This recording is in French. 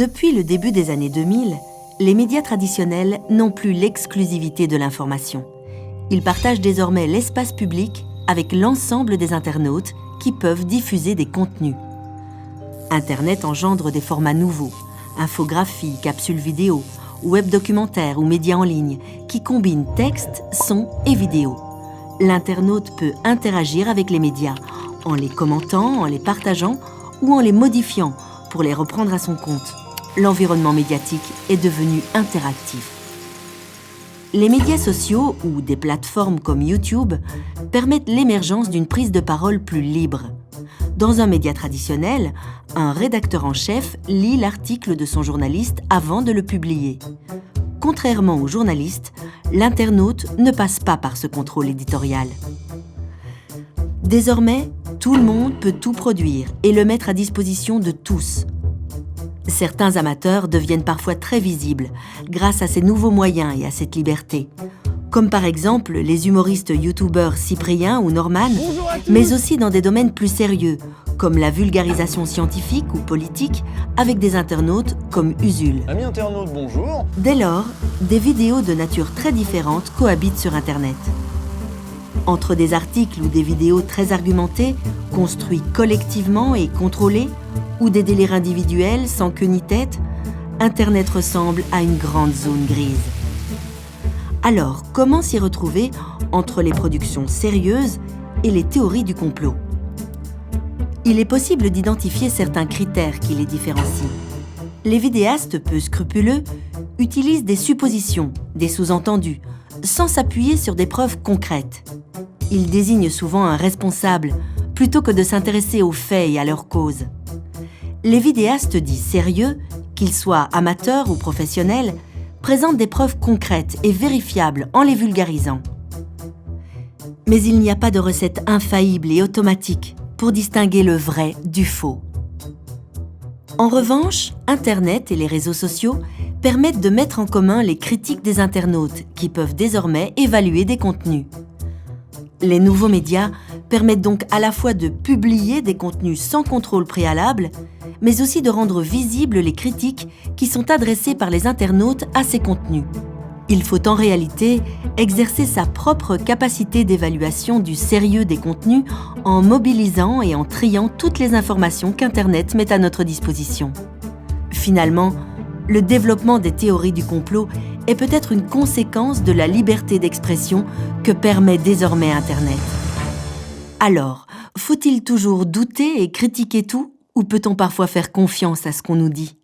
Depuis le début des années 2000, les médias traditionnels n'ont plus l'exclusivité de l'information. Ils partagent désormais l'espace public avec l'ensemble des internautes qui peuvent diffuser des contenus. Internet engendre des formats nouveaux, infographies, capsules vidéo, web documentaires ou médias en ligne, qui combinent texte, son et vidéo. L'internaute peut interagir avec les médias en les commentant, en les partageant ou en les modifiant pour les reprendre à son compte. L'environnement médiatique est devenu interactif. Les médias sociaux ou des plateformes comme YouTube permettent l'émergence d'une prise de parole plus libre. Dans un média traditionnel, un rédacteur en chef lit l'article de son journaliste avant de le publier. Contrairement aux journalistes, l'internaute ne passe pas par ce contrôle éditorial. Désormais, tout le monde peut tout produire et le mettre à disposition de tous. Certains amateurs deviennent parfois très visibles grâce à ces nouveaux moyens et à cette liberté. Comme par exemple les humoristes youtubeurs Cyprien ou Norman, mais aussi dans des domaines plus sérieux, comme la vulgarisation scientifique ou politique, avec des internautes comme Usul. Amis internautes, bonjour. Dès lors, des vidéos de nature très différente cohabitent sur Internet. Entre des articles ou des vidéos très argumentées, construits collectivement et contrôlés, ou des délires individuels sans queue ni tête, Internet ressemble à une grande zone grise. Alors, comment s'y retrouver entre les productions sérieuses et les théories du complot? Il est possible d'identifier certains critères qui les différencient. Les vidéastes peu scrupuleux utilisent des suppositions, des sous-entendus, sans s'appuyer sur des preuves concrètes. Ils désignent souvent un responsable, plutôt que de s'intéresser aux faits et à leur cause. Les vidéastes dits sérieux, qu'ils soient amateurs ou professionnels, présentent des preuves concrètes et vérifiables en les vulgarisant. Mais il n'y a pas de recette infaillible et automatique pour distinguer le vrai du faux. En revanche, Internet et les réseaux sociaux permettent de mettre en commun les critiques des internautes qui peuvent désormais évaluer des contenus. Les nouveaux médias permettent donc à la fois de publier des contenus sans contrôle préalable, mais aussi de rendre visibles les critiques qui sont adressées par les internautes à ces contenus. Il faut en réalité exercer sa propre capacité d'évaluation du sérieux des contenus en mobilisant et en triant toutes les informations qu'Internet met à notre disposition. Finalement, le développement des théories du complot est peut-être une conséquence de la liberté d'expression que permet désormais Internet. Alors, faut-il toujours douter et critiquer tout, ou peut-on parfois faire confiance à ce qu'on nous dit ?